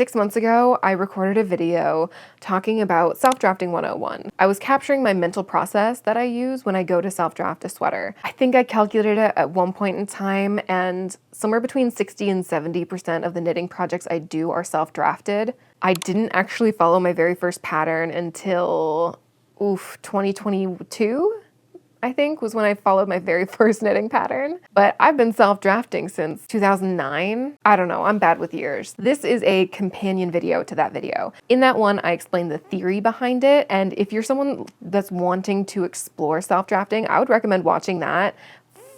6 months ago, I recorded a video talking about self-drafting 101. I was capturing my mental process that I use when I go to self-draft a sweater. I think I calculated it at one point in time, and somewhere between 60 and 70% of the knitting projects I do are self-drafted. I didn't actually follow my very first pattern until 2022. I think was when I followed my very first knitting pattern. But I've been self-drafting since 2009. I don't know, I'm bad with years. This is a companion video to that video. In that one, I explained the theory behind it, and if you're someone that's wanting to explore self-drafting, I would recommend watching that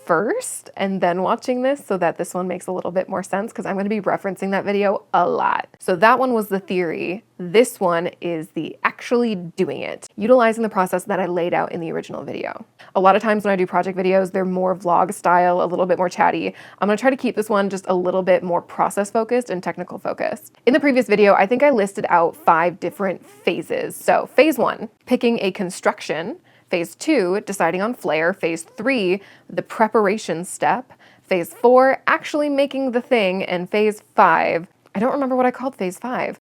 first and then watching this so that this one makes a little bit more sense, because I'm going to be referencing that video a lot. So that one was the theory. This one is the actually doing it, utilizing the process that I laid out in the original video. A lot of times when I do project videos, they're more vlog style, a little bit more chatty. I'm going to try to keep this one just a little bit more process focused and technical focused. In the previous video, I think I listed out 5 different phases. So phase 1, picking a construction. Phase 2, deciding on Flair. Phase 3, the preparation step. Phase 4, actually making the thing. And phase 5, I don't remember what I called phase 5.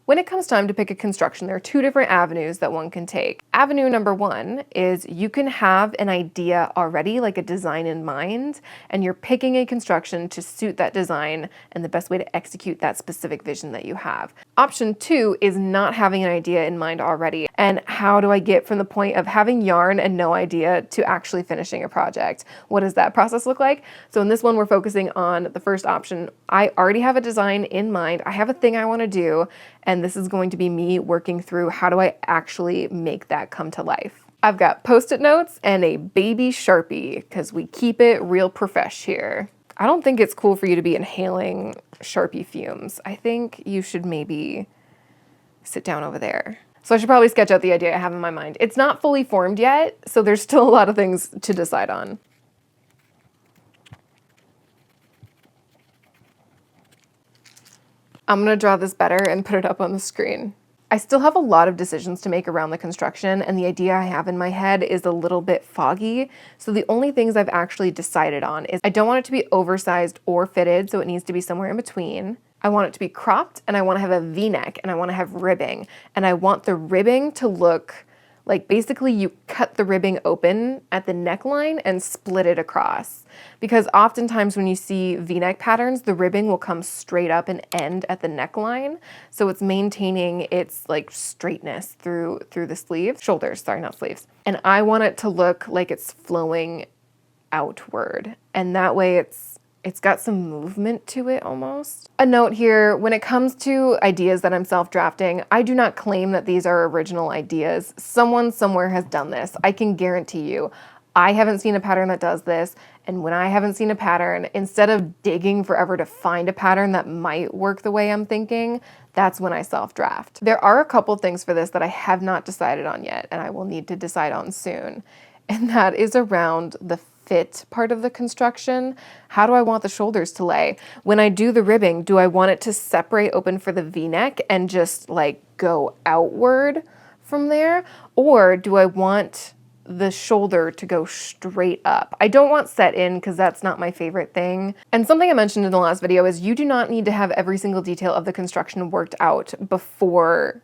When it comes time to pick a construction, there are 2 different avenues that one can take. Avenue number 1 is you can have an idea already, like a design in mind, and you're picking a construction to suit that design and the best way to execute that specific vision that you have. Option 2 is not having an idea in mind already. And how do I get from the point of having yarn and no idea to actually finishing a project? What does that process look like? So in this one, we're focusing on the first option. I already have a design in mind. I have a thing I want to do. And this is going to be me working through how do I actually make that come to life. I've got Post-it notes and a baby Sharpie because we keep it real profesh here. I don't think it's cool for you to be inhaling Sharpie fumes. I think you should maybe sit down over there. So I should probably sketch out the idea I have in my mind. It's not fully formed yet, so there's still a lot of things to decide on. I'm gonna draw this better and put it up on the screen. I still have a lot of decisions to make around the construction, and the idea I have in my head is a little bit foggy. So the only things I've actually decided on is I don't want it to be oversized or fitted, so it needs to be somewhere in between. I want it to be cropped, and I want to have a V-neck, and I want to have ribbing. And I want the ribbing to look like basically you cut the ribbing open at the neckline and split it across. Because oftentimes when you see V-neck patterns, the ribbing will come straight up and end at the neckline. So it's maintaining its like straightness through the sleeves, shoulders, sorry, not sleeves. And I want it to look like it's flowing outward. And that way it's got some movement to it almost. A note here, when it comes to ideas that I'm self-drafting, I do not claim that these are original ideas. Someone somewhere has done this. I can guarantee you. I haven't seen a pattern that does this, and when I haven't seen a pattern, instead of digging forever to find a pattern that might work the way I'm thinking, that's when I self-draft. There are a couple things for this that I have not decided on yet, and I will need to decide on soon. And that is around the fit part of the construction. How do I want the shoulders to lay? When I do the ribbing, do I want it to separate open for the V-neck and just like go outward from there? Or do I want the shoulder to go straight up? I don't want set in because that's not my favorite thing. And something I mentioned in the last video is you do not need to have every single detail of the construction worked out before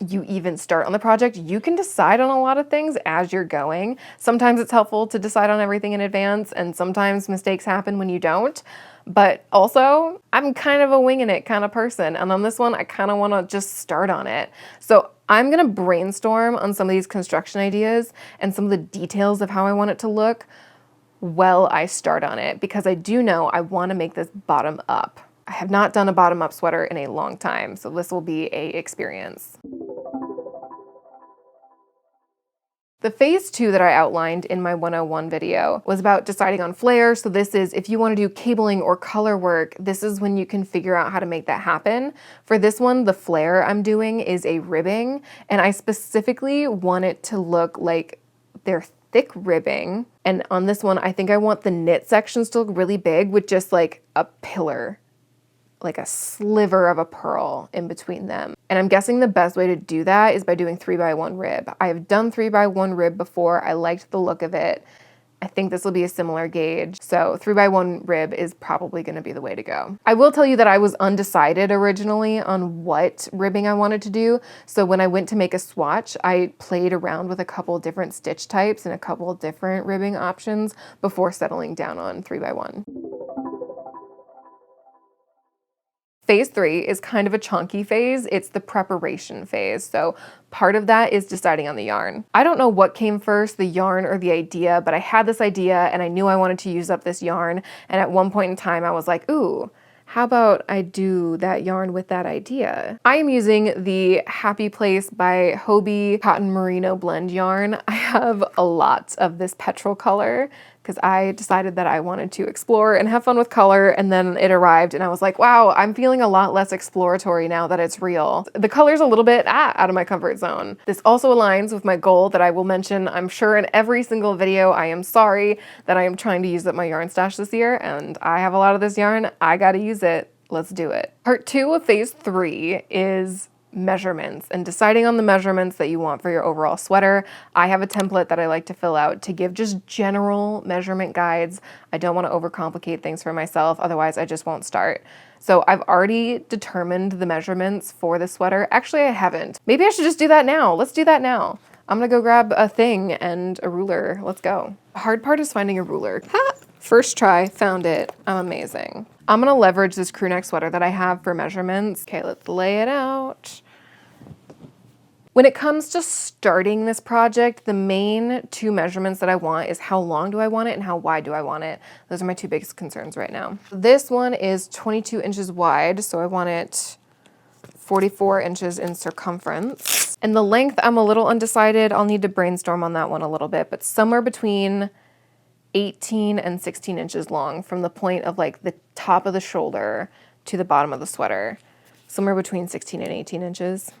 you even start on the project. You can decide on a lot of things as you're going. Sometimes it's helpful to decide on everything in advance, and sometimes mistakes happen when you don't. But also, I'm kind of a winging it kind of person, and on this one, I kind of want to just start on it. So I'm gonna brainstorm on some of these construction ideas and some of the details of how I want it to look while I start on it, because I do know I want to make this bottom up. I have not done a bottom up sweater in a long time, so this will be an experience. The phase 2 that I outlined in my 101 video was about deciding on Flair. So this is if you want to do cabling or color work, this is when you can figure out how to make that happen. For this one, the Flair I'm doing is a ribbing, and I specifically want it to look like they're thick ribbing. And on this one, I think I want the knit sections to look really big with just like a pillar, like a sliver of a purl in between them. And I'm guessing the best way to do that is by doing 3x1 rib. I have done 3x1 rib before. I liked the look of it. I think this will be a similar gauge. So 3x1 rib is probably gonna be the way to go. I will tell you that I was undecided originally on what ribbing I wanted to do. So when I went to make a swatch, I played around with a couple different stitch types and a couple different ribbing options before settling down on 3x1. Phase 3 is kind of a chunky phase. It's the preparation phase. So part of that is deciding on the yarn. I don't know what came first, the yarn or the idea, but I had this idea and I knew I wanted to use up this yarn. And at one point in time, I was like, ooh, how about I do that yarn with that idea? I am using the Happy Place by Hobbii Cotton Merino blend yarn. I have a lot of this petrol color because I decided that I wanted to explore and have fun with color, and then it arrived and I was like, wow, I'm feeling a lot less exploratory now that it's real. The color's a little bit out of my comfort zone. This also aligns with my goal that I will mention, I'm sure, in every single video. I am sorry that I am trying to use up my yarn stash this year, and I have a lot of this yarn. I gotta use it. Let's do it. Part 2 of phase 3 is measurements and deciding on the measurements that you want for your overall sweater. I have a template that I like to fill out to give just general measurement guides. I don't want to overcomplicate things for myself, otherwise I just won't start. So I've already determined the measurements for the sweater. Actually, I haven't. Maybe I should just do that now. Let's do that now. I'm gonna go grab a thing and a ruler. Let's go. The hard part is finding a ruler. Ha! First try, found it. I'm amazing. I'm gonna leverage this crew neck sweater that I have for measurements. Okay, let's lay it out. When it comes to starting this project, the main 2 measurements that I want is how long do I want it and how wide do I want it. Those are my 2 biggest concerns right now. This one is 22 inches wide, so I want it 44 inches in circumference. And the length, I'm a little undecided. I'll need to brainstorm on that one a little bit, but somewhere between 18 and 16 inches long from the point of like the top of the shoulder to the bottom of the sweater. Somewhere between 16 and 18 inches.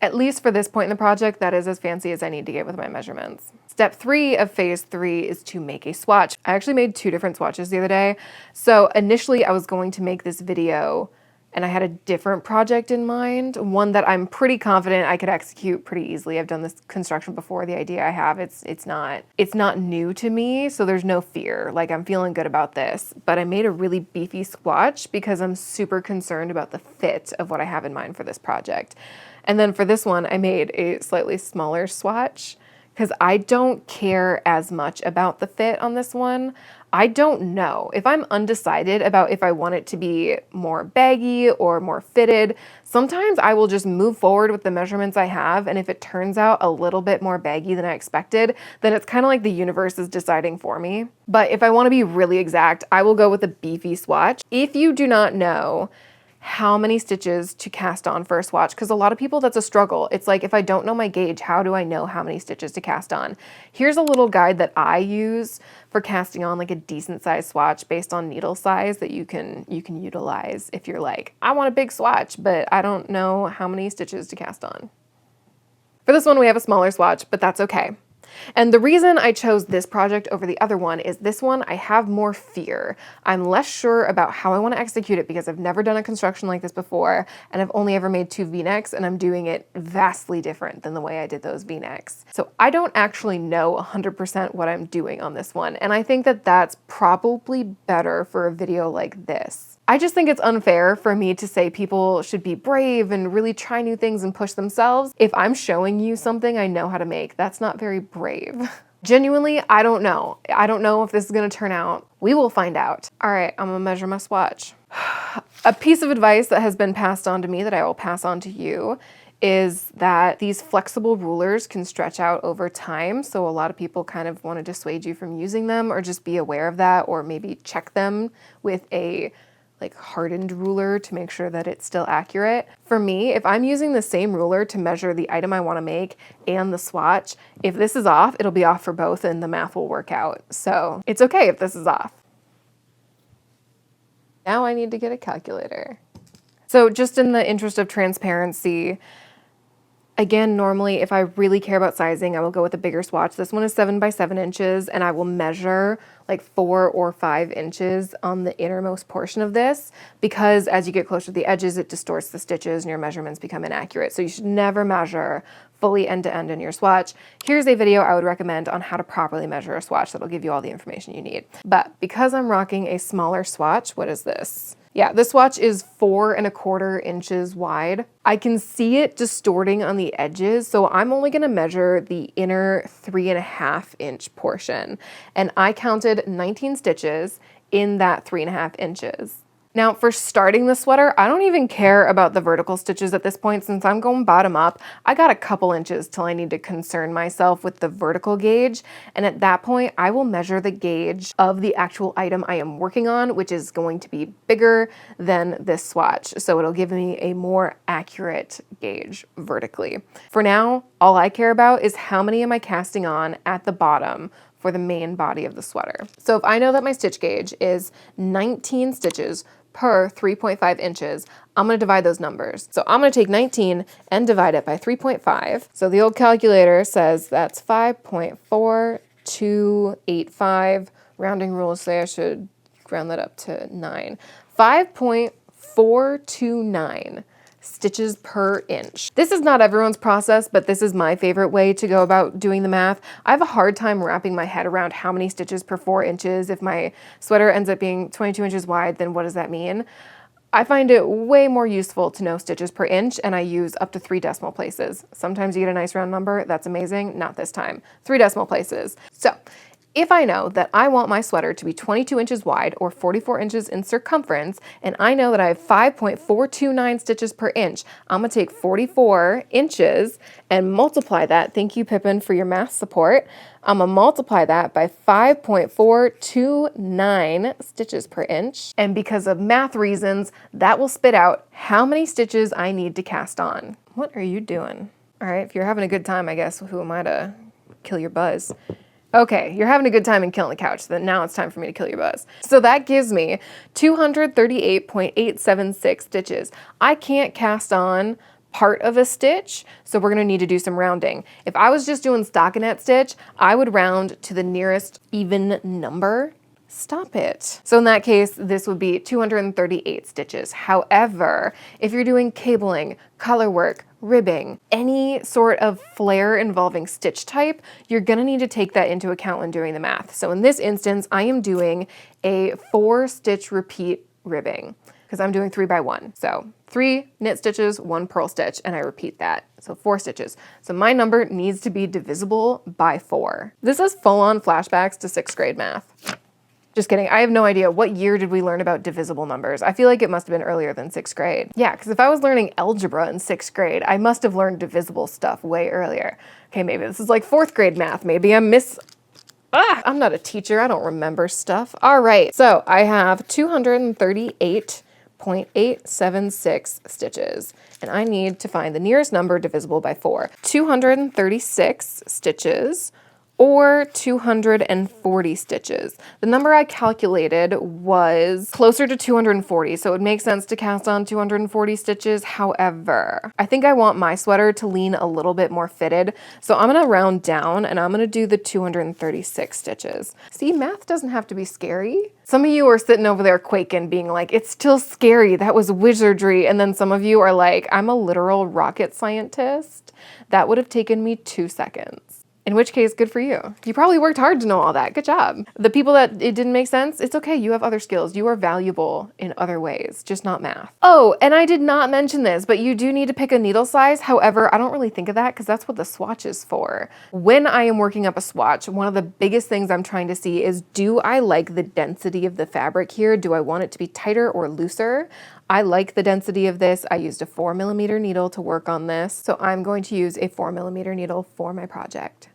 At least for this point in the project, that is as fancy as I need to get with my measurements. Step 3 of phase 3 is to make a swatch. I actually made 2 different swatches the other day. So initially I was going to make this video and I had a different project in mind, one that I'm pretty confident I could execute pretty easily. I've done this construction before. The idea I have, it's not new to me, so there's no fear. Like, I'm feeling good about this. But I made a really beefy swatch because I'm super concerned about the fit of what I have in mind for this project. And then for this one, I made a slightly smaller swatch because I don't care as much about the fit on this one. I don't know. If I'm undecided about if I want it to be more baggy or more fitted, sometimes I will just move forward with the measurements I have, and if it turns out a little bit more baggy than I expected, then it's kind of like the universe is deciding for me. But if I want to be really exact, I will go with a beefy swatch. If you do not know how many stitches to cast on for a swatch, because a lot of people, that's a struggle. It's like, if I don't know my gauge, how do I know how many stitches to cast on? Here's a little guide that I use for casting on like a decent size swatch based on needle size that you can utilize if you're like, I want a big swatch, but I don't know how many stitches to cast on. For this one, we have a smaller swatch, but that's okay. And the reason I chose this project over the other one is this one, I have more fear. I'm less sure about how I want to execute it because I've never done a construction like this before, and I've only ever made 2 V-necks, and I'm doing it vastly different than the way I did those V-necks. So I don't actually know 100% what I'm doing on this one, and I think that that's probably better for a video like this. I just think it's unfair for me to say people should be brave and really try new things and push themselves if I'm showing you something I know how to make. That's not very brave. Genuinely, I don't know. I don't know if this is gonna turn out. We will find out. All right, I'm gonna measure my swatch. A piece of advice that has been passed on to me that I will pass on to you is that these flexible rulers can stretch out over time. So a lot of people kind of want to dissuade you from using them, or just be aware of that, or maybe check them with a like hardened ruler to make sure that it's still accurate. For me, if I'm using the same ruler to measure the item I want to make and the swatch, if this is off, it'll be off for both and the math will work out. So it's okay if this is off. Now I need to get a calculator. So just in the interest of transparency, again, normally if I really care about sizing, I will go with a bigger swatch. This one is 7 by 7 inches, and I will measure like 4 or 5 inches on the innermost portion of this, because as you get closer to the edges, it distorts the stitches and your measurements become inaccurate. So you should never measure fully end to end in your swatch, here's a video I would recommend on how to properly measure a swatch that'll give you all the information you need. But because I'm rocking a smaller swatch, what is this? Yeah, this swatch is 4¼ inches wide. I can see it distorting on the edges, so I'm only gonna measure the inner 3½ inch portion. And I counted 19 stitches in that 3½ inches. Now for starting the sweater, I don't even care about the vertical stitches at this point since I'm going bottom up. I got a couple inches till I need to concern myself with the vertical gauge. And at that point, I will measure the gauge of the actual item I am working on, which is going to be bigger than this swatch. So it'll give me a more accurate gauge vertically. For now, all I care about is how many am I casting on at the bottom for the main body of the sweater. So if I know that my stitch gauge is 19 stitches per 3.5 inches, I'm gonna divide those numbers. So I'm gonna take 19 and divide it by 3.5. So the old calculator says that's 5.4285. Rounding rules say I should round that up to 9. 5.429 stitches per inch. This is not everyone's process, but this is my favorite way to go about doing the math. I have a hard time wrapping my head around how many stitches per 4 inches. If my sweater ends up being 22 inches wide, then what does that mean? I find it way more useful to know stitches per inch, and I use up to 3 decimal places. Sometimes you get a nice round number, that's amazing, not this time. 3 decimal places. So if I know that I want my sweater to be 22 inches wide or 44 inches in circumference, and I know that I have 5.429 stitches per inch, I'm gonna take 44 inches and multiply that. Thank you, Pippin, for your math support. I'm gonna multiply that by 5.429 stitches per inch. And because of math reasons, that will spit out how many stitches I need to cast on. What are you doing? All right, if you're having a good time, I guess, who am I to kill your buzz? Okay, you're having a good time and killing the couch, then now it's time for me to kill your buzz. So that gives me 238.876 stitches. I can't cast on part of a stitch, so we're gonna need to do some rounding. If I was just doing stockinette stitch, I would round to the nearest even number. Stop it. So in that case, this would be 238 stitches. However, if you're doing cabling, color work, ribbing, any sort of flare involving stitch type, you're gonna need to take that into account when doing the math. So in this instance, I am doing a 4-stitch repeat ribbing because I'm doing 3 by 1. So 3 knit stitches, 1 purl stitch, and I repeat that. So 4 stitches. So my number needs to be divisible by 4. This is full-on flashbacks to 6th grade math. Just kidding. I have no idea. What year did we learn about divisible numbers? I feel like it must have been earlier than 6th grade. Yeah, because if I was learning algebra in 6th grade, I must have learned divisible stuff way earlier. Okay, maybe this is like 4th grade math. Maybe I'm I'm not a teacher. I don't remember stuff. All right, so I have 238.876 stitches, and I need to find the nearest number divisible by 4. 236 stitches or 240 stitches. The number I calculated was closer to 240, so it would make sense to cast on 240 stitches. However, I think I want my sweater to lean a little bit more fitted, so I'm gonna round down and I'm gonna do the 236 stitches. See, math doesn't have to be scary. Some of you are sitting over there quaking, being like, it's still scary, that was wizardry. And then some of you are like, I'm a literal rocket scientist. That would have taken me 2 seconds. In which case, good for you. You probably worked hard to know all that. Good job. The people that it didn't make sense, it's okay. You have other skills. You are valuable in other ways, just not math. Oh, and I did not mention this, but you do need to pick a needle size. However, I don't really think of that because that's what the swatch is for. When I am working up a swatch, one of the biggest things I'm trying to see is, do I like the density of the fabric here? Do I want it to be tighter or looser? I like the density of this. I used a 4mm needle to work on this, so I'm going to use a 4mm needle for my project.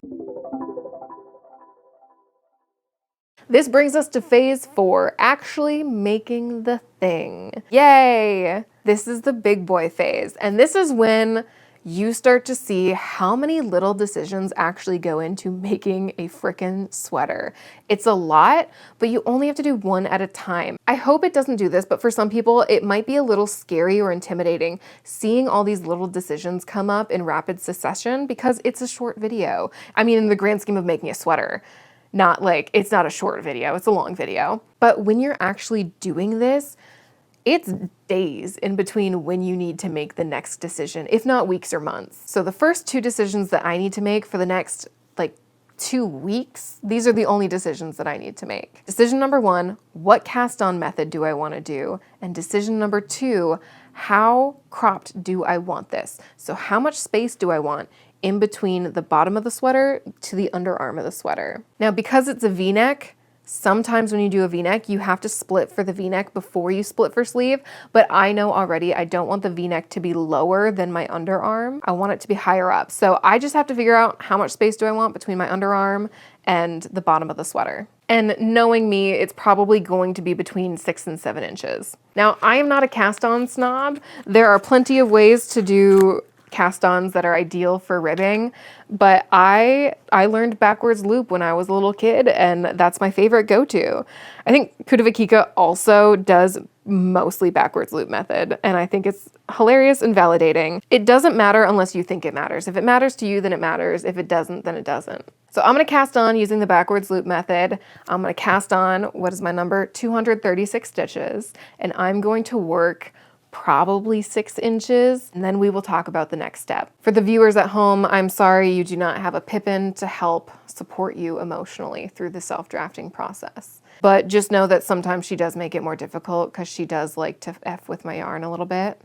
This brings us to phase 4, actually making the thing. Yay! This is the big boy phase, and this is when you start to see how many little decisions actually go into making a frickin' sweater. It's a lot, but you only have to do one at a time. I hope it doesn't do this, but for some people, it might be a little scary or intimidating seeing all these little decisions come up in rapid succession because it's a short video. I mean, in the grand scheme of making a sweater, not like, it's not a short video, it's a long video. But when you're actually doing this, it's days in between when you need to make the next decision, if not weeks or months. So the first 2 decisions that I need to make for the next like 2 weeks, these are the only decisions that I need to make. Decision number 1, what cast on method do I want to do? And decision number 2, how cropped do I want this? So how much space do I want in between the bottom of the sweater to the underarm of the sweater? Now, because it's a V-neck, sometimes when you do a V-neck, you have to split for the V-neck before you split for sleeve, but I know already I don't want the V-neck to be lower than my underarm. I want it to be higher up. So I just have to figure out how much space do I want between my underarm and the bottom of the sweater. And knowing me, it's probably going to be between 6 and 7 inches. Now, I am not a cast-on snob. There are plenty of ways to do cast-ons that are ideal for ribbing, but I learned backwards loop when I was a little kid, and that's my favorite go-to. I think Kudavakika also does mostly backwards loop method, and I think it's hilarious and validating. It doesn't matter unless you think it matters. If it matters to you, then it matters. If it doesn't, then it doesn't. So I'm gonna cast on using the backwards loop method. I'm gonna cast on, what is my number? 236 stitches, and I'm going to work probably 6 inches, and then we will talk about the next step. For the viewers at home, I'm sorry you do not have a Pippin to help support you emotionally through the self-drafting process. But just know that sometimes she does make it more difficult because she does like to F with my yarn a little bit.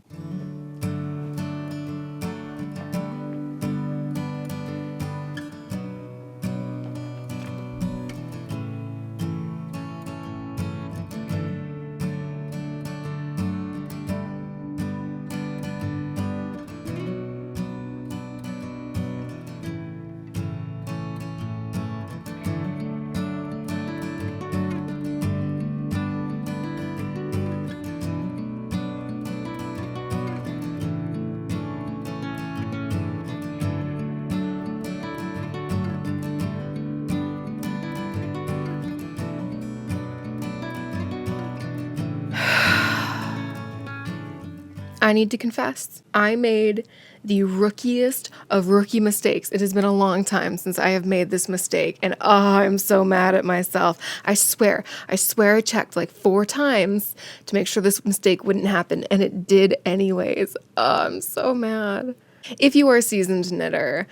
I need to confess, I made the rookiest of rookie mistakes. It has been a long time since I have made this mistake, and oh, I'm so mad at myself. I swear I checked like 4 times to make sure this mistake wouldn't happen, and it did anyways. Oh, I'm so mad. If you are a seasoned knitter,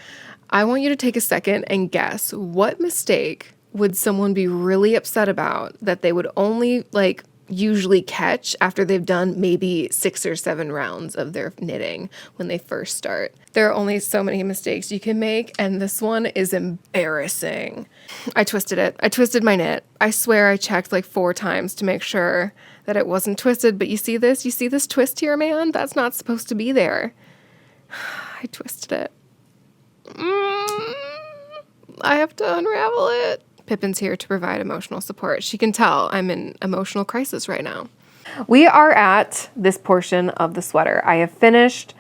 I want you to take a second and guess, what mistake would someone be really upset about that they would only usually catch after they've done maybe 6 or 7 rounds of their knitting when they first start? There are only so many mistakes you can make, and this one is embarrassing. I twisted it. I twisted my knit. I swear I checked like 4 times to make sure that it wasn't twisted, but you see this? You see this twist here, man? That's not supposed to be there. I twisted it. I have to unravel it. Pippin's here to provide emotional support. She can tell I'm in emotional crisis right now. We are at this portion of the sweater. I have finished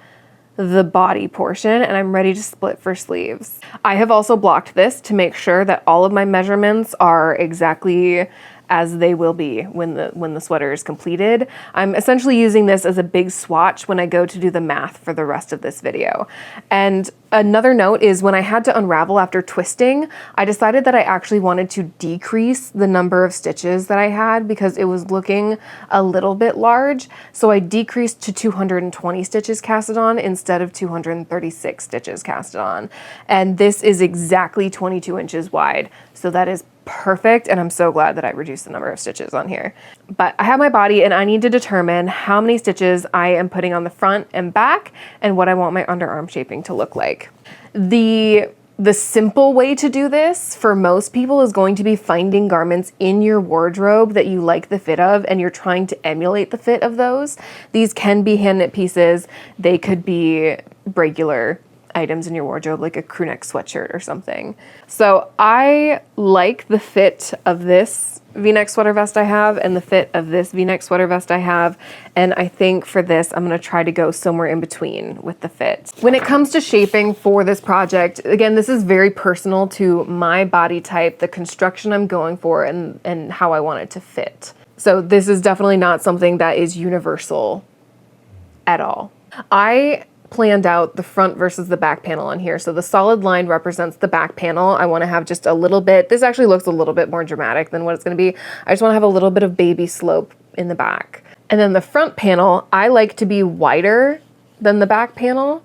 the body portion and I'm ready to split for sleeves. I have also blocked this to make sure that all of my measurements are exactly as they will be when the sweater is completed. I'm essentially using this as a big swatch when I go to do the math for the rest of this video. And another note is when I had to unravel after twisting, I decided that I actually wanted to decrease the number of stitches that I had because it was looking a little bit large. So I decreased to 220 stitches casted on instead of 236 stitches casted on. And this is exactly 22 inches wide. So that is perfect, and I'm so glad that I reduced the number of stitches on here. But I have my body and I need to determine how many stitches I am putting on the front and back and what I want my underarm shaping to look like. The simple way to do this for most people is going to be finding garments in your wardrobe that you like the fit of and you're trying to emulate the fit of those. These can be hand knit pieces. They could be regular items in your wardrobe, like a crew neck sweatshirt or something. So I like the fit of this V-neck sweater vest I have and the fit of this V-neck sweater vest I have. And I think for this, I'm gonna try to go somewhere in between with the fit. When it comes to shaping for this project, again, this is very personal to my body type, the construction I'm going for, and how I want it to fit. So this is definitely not something that is universal at all. I planned out the front versus the back panel on here. So the solid line represents the back panel. I want to have just a little bit, this actually looks a little bit more dramatic than what it's going to be. I just want to have a little bit of baby slope in the back. And then the front panel, I like to be wider than the back panel.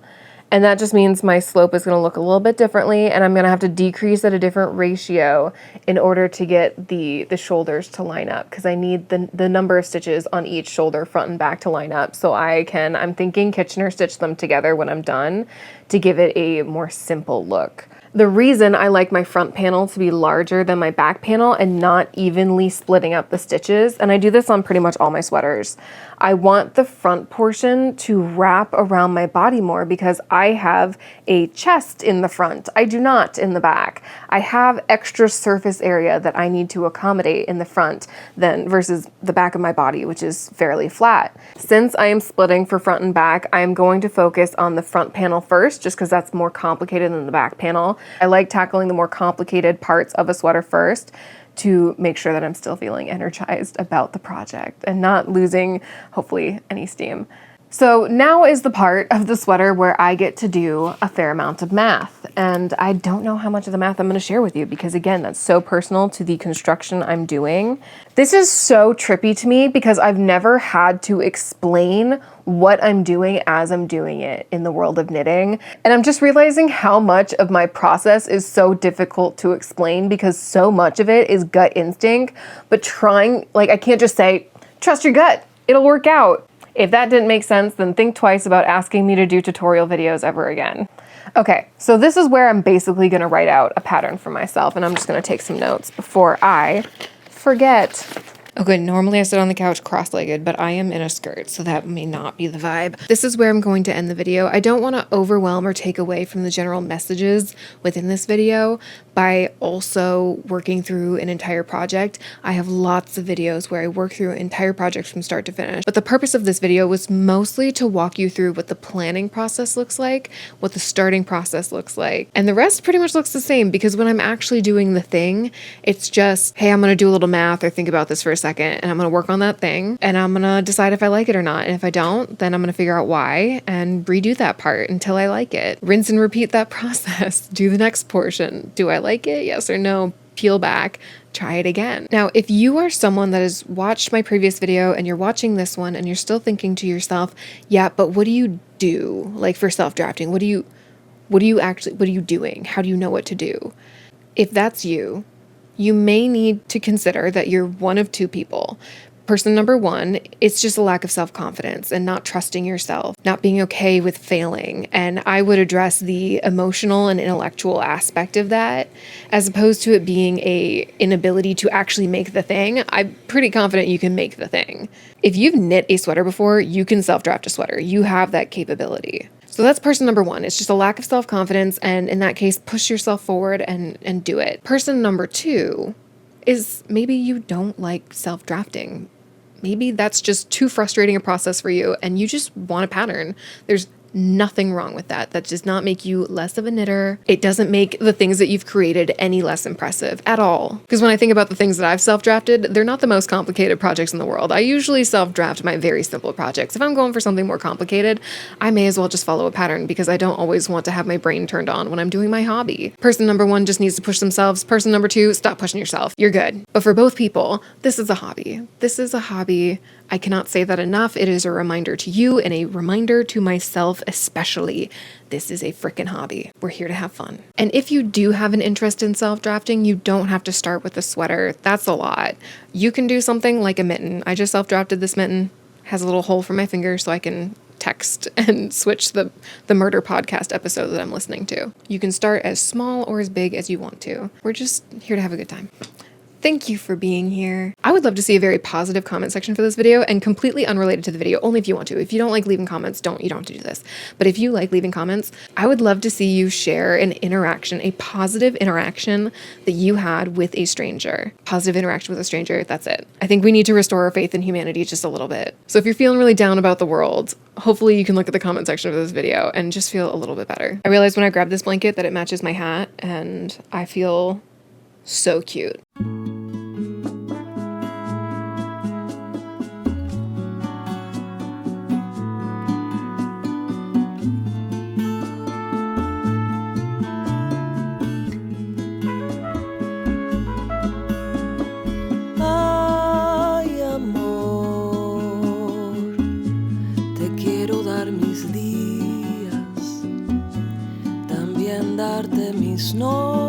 And that just means my slope is gonna look a little bit differently, and I'm gonna have to decrease at a different ratio in order to get the shoulders to line up, because I need the number of stitches on each shoulder, front and back, to line up. So I'm thinking Kitchener stitch them together when I'm done to give it a more simple look. The reason I like my front panel to be larger than my back panel and not evenly splitting up the stitches, and I do this on pretty much all my sweaters, I want the front portion to wrap around my body more because I have a chest in the front. I do not in the back. I have extra surface area that I need to accommodate in the front than versus the back of my body, which is fairly flat. Since I am splitting for front and back, I am going to focus on the front panel first, just because that's more complicated than the back panel. I like tackling the more complicated parts of a sweater first to make sure that I'm still feeling energized about the project and not losing, hopefully, any steam. So now is the part of the sweater where I get to do a fair amount of math. And I don't know how much of the math I'm going to share with you because, again, that's so personal to the construction I'm doing. This is so trippy to me because I've never had to explain what I'm doing as I'm doing it in the world of knitting. And I'm just realizing how much of my process is so difficult to explain because so much of it is gut instinct, but I can't just say, trust your gut, it'll work out. If that didn't make sense, then think twice about asking me to do tutorial videos ever again. Okay, so this is where I'm basically gonna write out a pattern for myself, and I'm just gonna take some notes before I forget. Okay, normally I sit on the couch cross-legged, but I am in a skirt, so that may not be the vibe. This is where I'm going to end the video. I don't want to overwhelm or take away from the general messages within this video by also working through an entire project. I have lots of videos where I work through entire projects from start to finish, but the purpose of this video was mostly to walk you through what the planning process looks like, what the starting process looks like, and the rest pretty much looks the same because when I'm actually doing the thing, it's just, hey, I'm going to do a little math or think about this for a second, and I'm going to work on that thing, and I'm going to decide if I like it or not. And if I don't, then I'm going to figure out why and redo that part until I like it. Rinse and repeat that process. Do the next portion. Do I like it? Yes or no? Peel back. Try it again. Now, if you are someone that has watched my previous video and you're watching this one and you're still thinking to yourself, yeah, but what do you do? Like for self-drafting, what are you doing? How do you know what to do? If that's you, you may need to consider that you're one of two people. Person number one, it's just a lack of self-confidence and not trusting yourself, not being okay with failing. And I would address the emotional and intellectual aspect of that, as opposed to it being an inability to actually make the thing. I'm pretty confident you can make the thing. If you've knit a sweater before, you can self-draft a sweater. You have that capability. So that's person number one. It's just a lack of self-confidence, and in that case, push yourself forward and do it. Person number two is maybe you don't like self-drafting. Maybe that's just too frustrating a process for you and you just want a pattern. There's nothing wrong with that. That does not make you less of a knitter. It doesn't make the things that you've created any less impressive at all. Because when I think about the things that I've self-drafted, they're not the most complicated projects in the world. I usually self-draft my very simple projects. If I'm going for something more complicated, I may as well just follow a pattern because I don't always want to have my brain turned on when I'm doing my hobby. Person number one just needs to push themselves. Person number two, stop pushing yourself. You're good. But for both people, this is a hobby. This is a hobby. I cannot say that enough. It is a reminder to you and a reminder to myself especially. This is a freaking hobby. We're here to have fun. And if you do have an interest in self-drafting, you don't have to start with a sweater. That's a lot. You can do something like a mitten. I just self-drafted this mitten. Has a little hole for my finger so I can text and switch the murder podcast episode that I'm listening to. You can start as small or as big as you want to. We're just here to have a good time. Thank you for being here. I would love to see a very positive comment section for this video and completely unrelated to the video, only if you want to. If you don't like leaving comments, you don't have to do this. But if you like leaving comments, I would love to see you share an interaction, a positive interaction that you had with a stranger. Positive interaction with a stranger, that's it. I think we need to restore our faith in humanity just a little bit. So if you're feeling really down about the world, hopefully you can look at the comment section of this video and just feel a little bit better. I realized when I grabbed this blanket that it matches my hat and I feel so cute. Ay, amor, también darte mis noches.